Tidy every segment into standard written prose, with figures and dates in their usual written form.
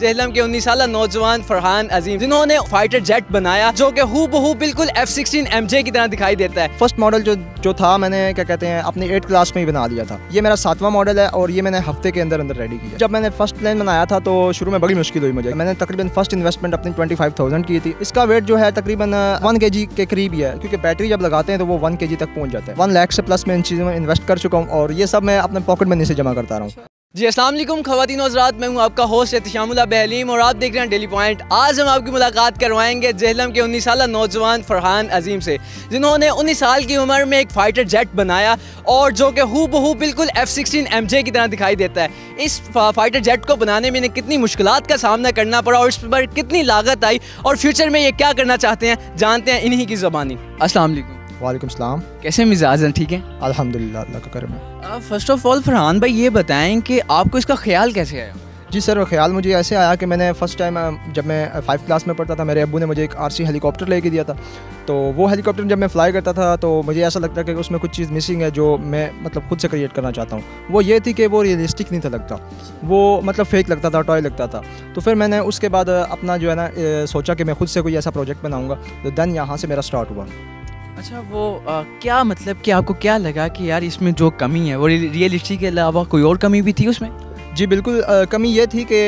जेहलम के 19 साला नौजवान फरहान अजीम, जिन्होंने फाइटर जेट बनाया जो कि हूबहू बिल्कुल F-16 MJ की तरह दिखाई देता है। फर्स्ट मॉडल जो था मैंने क्या कहते हैं अपनी 8th क्लास में ही बना लिया था। ये मेरा 7वां मॉडल है और ये मैंने हफ्ते के अंदर रेडी किया। जब मैंने फर्स्ट प्लेन बनाया था तो शुरू में बड़ी मुश्किल हुई मुझे। मैंने तकरीबन फर्स्ट इन्वेस्टमेंट अपनी 25,000 की थी। इसका वेट जो है तकरीबन 1 kg के करीब ही है, क्योंकि बैटरी जब लगाते हैं तो वो 1 kg तक पहुँच जाता है। 1 लाख से प्लस मैं इन चीज़ों में इन्वेस्ट कर चुका हूँ और ये सब मैं अपने पॉकेट मनी से जमा करता रहा हूँ। जी अस्सलाम वालेकुम ख़वातीन और हज़रात, मैं हूँ आपका होस्ट एहतिशामुल्लाह बहलीम और आप देख रहे हैं डेली पॉइंट। आज हम आपकी मुलाकात करवाएंगे जेहलम के 19 साला नौजवान फरहान अजीम से, जिन्होंने 19 साल की उम्र में एक फ़ाइटर जेट बनाया और जो कि हूबहू बिल्कुल F-16 MJ की तरह दिखाई देता है। इस फ़ाइटर जेट को बनाने में इन्हें कितनी मुश्किलात का सामना करना पड़ा और इस पर कितनी लागत आई और फ्यूचर में ये क्या करना चाहते हैं, जानते हैं इन्हीं की ज़बानी। अस्सलाम वालेकुम। वालेकुम सलाम। कैसे मिजाज हैं? ठीक है अल्हम्दुलिल्लाह, अल्लाह का करम है। फ़र्स्ट ऑफ़ ऑल फरहान भाई ये बताएं कि आपको इसका ख्याल कैसे आया? जी सर, ख्याल मुझे ऐसे आया कि मैंने फ़र्स्ट टाइम जब मैं 5th क्लास में पढ़ता था, मेरे अब्बू ने मुझे एक RC हेलीकॉप्टर लेके दिया था। तो वो हेलीकॉप्टर जब मैं फ़्लाई करता था तो मुझे ऐसा लगता कि उसमें कुछ चीज़ मिसिंग है जो मैं मतलब खुद से क्रिएट करना चाहता हूँ। वो ये थी कि वो रियलिस्टिक नहीं था लगता, वो मतलब फेक लगता था, टॉय लगता था। तो फिर मैंने उसके बाद अपना जो है ना सोचा कि मैं खुद से कोई ऐसा प्रोजेक्ट बनाऊँगा। तो देन यहाँ से मेरा स्टार्ट हुआ। अच्छा, वो क्या मतलब कि आपको क्या लगा कि यार इसमें जो कमी है वो रियलिस्टिक के अलावा कोई और कमी भी थी उसमें? जी बिल्कुल, कमी ये थी कि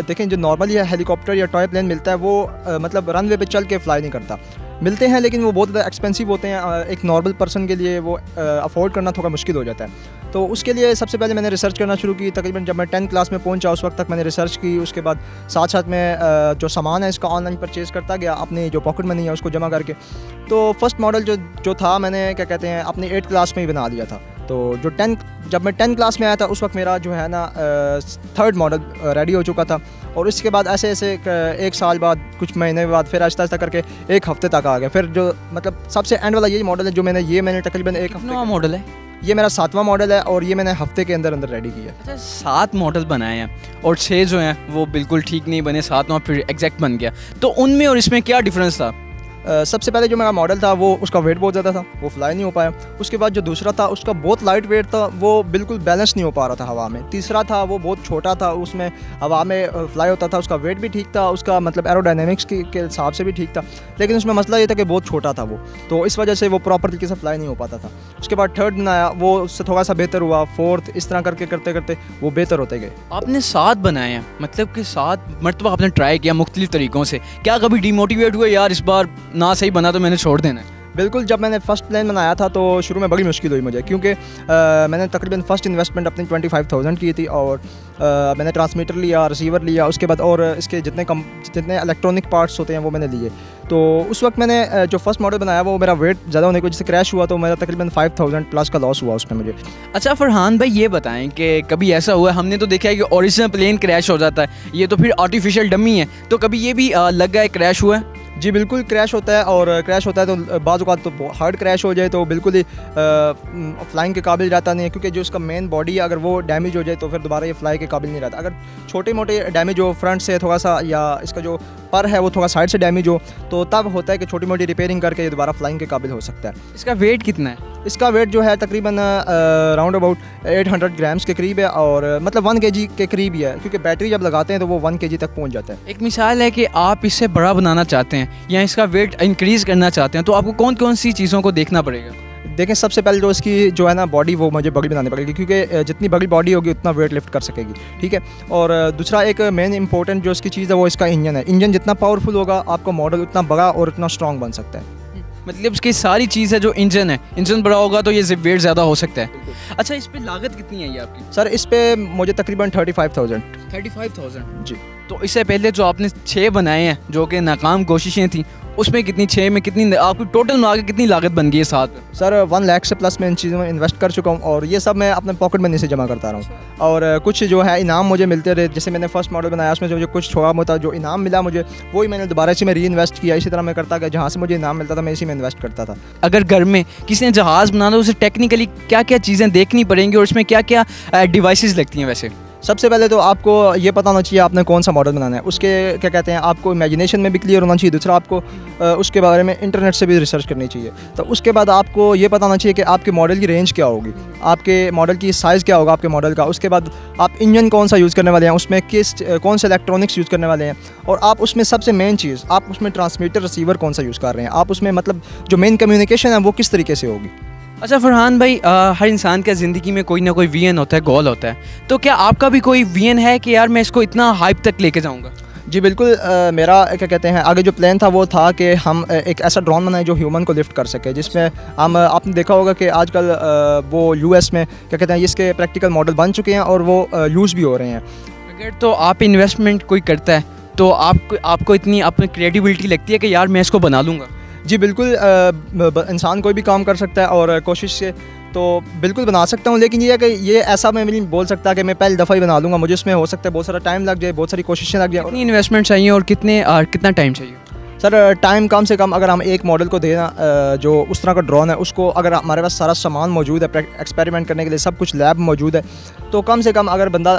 देखें जो नॉर्मली हेलीकॉप्टर या टॉय प्लेन मिलता है वो मतलब रनवे पे चल के फ्लाई नहीं करता। मिलते हैं लेकिन वो बहुत ज़्यादा एक्सपेंसिव होते हैं, एक नॉर्मल पर्सन के लिए वो अफोर्ड करना थोड़ा मुश्किल हो जाता है। तो उसके लिए सबसे पहले मैंने रिसर्च करना शुरू की। तकरीबन जब मैं 10th क्लास में पहुंचा उस वक्त तक मैंने रिसर्च की। उसके बाद साथ साथ में जो सामान है इसका ऑनलाइन परचेज़ करता गया, अपनी जो पॉकेट मनी है उसको जमा करके। तो फर्स्ट मॉडल जो था मैंने क्या कहते हैं अपनी 8th क्लास में ही बना लिया था। तो जब मैं 10th क्लास में आया था उस वक्त मेरा जो है ना 3rd मॉडल रेडी हो चुका था। और इसके बाद ऐसे ऐसे 1 साल बाद, कुछ महीने बाद फिर आहिस्ता आहिस्ता करके 1 हफ्ते तक आ गया। फिर जो मतलब सबसे एंड वाला यही मॉडल है जो मैंने तकरीबन 1 हफ्ते मॉडल है। ये मेरा 7वां मॉडल है और ये मैंने हफ्ते के अंदर रेडी किया। अच्छा, 7 मॉडल बनाए हैं और 6 जो हैं वो बिल्कुल ठीक नहीं बने, 7वां फिर एग्जैक्ट बन गया। तो उनमें और इसमें क्या डिफरेंस था? सबसे पहले जो मेरा मॉडल था वो उसका वेट बहुत ज़्यादा था, वो फ्लाई नहीं हो पाया। उसके बाद जो दूसरा था उसका बहुत लाइट वेट था, वो बिल्कुल बैलेंस नहीं हो पा रहा था हवा में। तीसरा था वो बहुत छोटा था, उसमें हवा में फ्लाई होता था, उसका वेट भी ठीक था, उसका मतलब एरोडायनेमिक्स के हिसाब से भी ठीक था। लेकिन उसमें मसला ये था कि बहुत छोटा था वो, तो इस वजह से वो प्रॉपर तरीके से फ्लाई नहीं हो पाता था। उसके बाद 3rd बनाया, वो उससे थोड़ा सा बेहतर हुआ। 4th, इस तरह करके करते करते वो बेहतर होते गए। आपने 7 बनाए हैं, मतलब कि 7 मरतबा आपने ट्राई किया मुख्तलिफ तरीक़ों से। क्या कभी डिमोटिवेट हुए यार इस बार ना सही बना तो मैंने छोड़ देना है? बिल्कुल, जब मैंने फर्स्ट प्लेन बनाया था तो शुरू में बड़ी मुश्किल हुई मुझे, क्योंकि मैंने तकरीबन फर्स्ट इन्वेस्टमेंट अपनी 25,000 की थी और मैंने ट्रांसमीटर लिया, रिसीवर लिया, उसके बाद और इसके जितने इलेक्ट्रॉनिक पार्ट्स होते हैं वो मैंने लिए। तो उस वक्त मैंने जो फर्स्ट मॉडल बनाया वो मेरा वेट ज़्यादा होने की वजह से क्रैश हुआ, तो मेरा तकरीबन 5,000 प्लस का लॉस हुआ उसमें मुझे। अच्छा फरहान भाई ये बताएं कि कभी ऐसा हुआ, हमने तो देखा है कि ओरिजिनल प्लेन क्रैश हो जाता है, ये तो फिर आर्टिफिशियल डमी है, तो कभी ये भी लग गया है, क्रैश हुआ है? जी बिल्कुल, क्रैश होता है और क्रैश होता है तो बाज़ औक़ात तो हार्ड क्रैश हो जाए तो बिल्कुल ही फ्लाइंग के काबिल रहता नहीं है, क्योंकि जो इसका मेन बॉडी है अगर वो डैमेज हो जाए तो फिर दोबारा ये फ्लाई के काबिल नहीं रहता। अगर छोटे मोटे डैमेज हो फ्रंट से थोड़ा सा, या इसका जो पर है वो थोड़ा साइड से डैमेज हो, तो तब होता है कि छोटी मोटी रिपेयरिंग करके ये दोबारा फ्लाइंग के काबिल हो सकता है। इसका वेट कितना है? इसका वेट जो है तकरीबन राउंड अबाउट 800 ग्राम्स के करीब है और मतलब 1 kg के करीब ही है, क्योंकि बैटरी जब लगाते हैं तो वो 1 kg तक पहुंच जाता है। एक मिसाल है कि आप इससे बड़ा बनाना चाहते हैं या इसका वेट इंक्रीज़ करना चाहते हैं, तो आपको कौन कौन सी चीज़ों को देखना पड़ेगा? देखें, सबसे पहले तो इसकी जो है ना बॉडी वो मुझे बड़ी बनानी पड़ेगी, क्योंकि जितनी बड़ी बॉडी होगी उतना वेट लिफ्ट कर सकेगी, ठीक है। और दूसरा एक मेन इंपॉर्टेंट जो इसकी चीज़ है वो इसका इंजन है। इंजन जितना पावरफुल होगा आपका मॉडल उतना बड़ा और उतना स्ट्रॉन्ग बन सकता है। मतलब इसकी सारी चीज़ है, जो इंजन है, इंजन बड़ा होगा तो ये वेट ज़्यादा हो सकता है। अच्छा, इस पे लागत कितनी है ये आपकी? सर इस पे मुझे तकरीबन 35,000। 35,000 जी। तो इससे पहले जो आपने 6 बनाए हैं जो कि नाकाम कोशिशें थी, उसमें कितनी, 6 में कितनी आपकी टोटल मिला के कितनी लागत बन गई है? 7 में सर 1 लाख से प्लस मैं इन चीज़ों में इन्वेस्ट कर चुका हूँ और ये सब मैं अपने पॉकेट मनी से जमा करता रहा हूँ। और कुछ जो है इनाम मुझे मिलते रहे, जैसे मैंने फर्स्ट मॉडल बनाया उसमें जो मुझे कुछ छोटा मोटा जो इनाम मिला मुझे, वही मैंने दोबारा इसी में री इन्वेस्ट किया। इसी तरह मैं करता गया, जहाँ से मुझे इनाम मिलता था मैं इसी में इन्वेस्ट करता था। अगर घर में किसी ने जहाज़ बनाना, उसे टेक्निकली क्या क्या चीज़ें देखनी पड़ेंगी और उसमें क्या क्या डिवाइसेस लगती हैं? वैसे सबसे पहले तो आपको ये पता होना चाहिए आपने कौन सा मॉडल बनाना है, उसके क्या कहते हैं आपको इमेजिनेशन में भी क्लियर होना चाहिए। दूसरा आपको उसके बारे में इंटरनेट से भी रिसर्च करनी चाहिए। तो उसके बाद आपको ये पता होना चाहिए कि आपके मॉडल की रेंज क्या होगी, आपके मॉडल की साइज़ क्या होगा आपके मॉडल का। उसके बाद आप इंजन कौन सा यूज़ करने वाले हैं, उसमें कौन से इलेक्ट्रॉनिक्स यूज़ करने वाले हैं, और आप उसमें सबसे मेन चीज़ आप उसमें ट्रांसमीटर रिसीवर कौन सा यूज़ कर रहे हैं, आप उसमें मतलब जो मेन कम्युनिकेशन है वो किस तरीके से होगी। अच्छा फरहान भाई, हर इंसान के ज़िंदगी में कोई ना कोई वीएन होता है, गोल होता है, तो क्या आपका भी कोई वीएन है कि यार मैं इसको इतना हाइप तक लेके जाऊंगा? जी बिल्कुल, मेरा क्या कहते हैं आगे जो प्लान था वो था कि हम एक ऐसा ड्रोन बनाए जो ह्यूमन को लिफ्ट कर सके, जिसमें हम आपने देखा होगा कि आजकल वो यूएस में क्या कहते हैं इसके प्रैक्टिकल मॉडल बन चुके हैं और वो यूज़ भी हो रहे हैं। अगर तो आप इन्वेस्टमेंट कोई करता है तो आपको इतनी अपनी क्रिएटिविटी लगती है कि यार मैं इसको बना लूँगा? जी बिल्कुल, इंसान कोई भी काम कर सकता है और कोशिश से तो बिल्कुल बना सकता हूँ, लेकिन ये है कि ये ऐसा मैं नहीं बोल सकता कि मैं पहली दफ़ा ही बना लूँगा। मुझे उसमें हो सकता है बहुत सारा टाइम लग जाए, बहुत सारी कोशिशें लग जाए। कितनी इन्वेस्टमेंट चाहिए और कितना टाइम चाहिए? सर टाइम कम से कम अगर हम एक मॉडल को देना जो उस तरह का ड्रोन है उसको, अगर हमारे पास सारा सामान मौजूद है एक्सपेरिमेंट करने के लिए, सब कुछ लैब मौजूद है, तो कम से कम अगर बंदा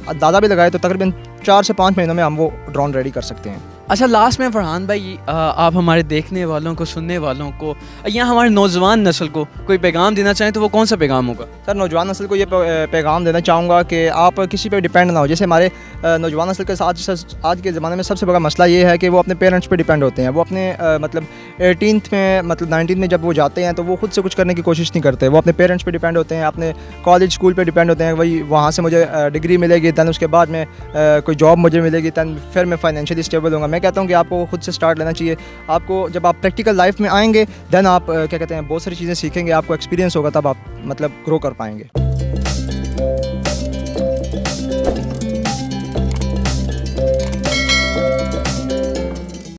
अंदाज़ा भी लगाए तो तकरीबन 4 से 5 महीनों में हम वो ड्रोन रेडी कर सकते हैं। अच्छा लास्ट में फरहान भाई, आप हमारे देखने वालों को, सुनने वालों को या हमारे नौजवान नस्ल को कोई पैगाम देना चाहें तो वो कौन सा पैगाम होगा? सर नौजवान नस्ल को ये पैगाम देना चाहूँगा कि आप किसी पे डिपेंड ना हो। जैसे हमारे नौजवान नस्ल के साथ आज के ज़माने में सबसे बड़ा मसला ये है कि वो अपने पेरेंट्स पे डिपेंड होते हैं। वो अपने मतलब 18th में मतलब 19th में जब वो जाते हैं तो वो खुद से कुछ करने की कोशिश नहीं करते, वो अपने पेरेंट्स पे डिपेंड होते हैं, अपने कॉलेज स्कूल पे डिपेंड होते हैं। वही वहाँ से मुझे डिग्री मिलेगी, दैन उसके बाद में कोई जॉब मुझे मिलेगी, दैन फिर मैं फाइनेंशियली स्टेबल होऊंगा। मैं कहता हूँ कि आपको खुद से स्टार्ट लेना चाहिए। आपको जब आप प्रैक्टिकल लाइफ में आएंगे दैन आप क्या कहते हैं बहुत सारी चीज़ें सीखेंगे, आपको एक्सपीरियंस होगा, तब आप मतलब ग्रो कर पाएंगे।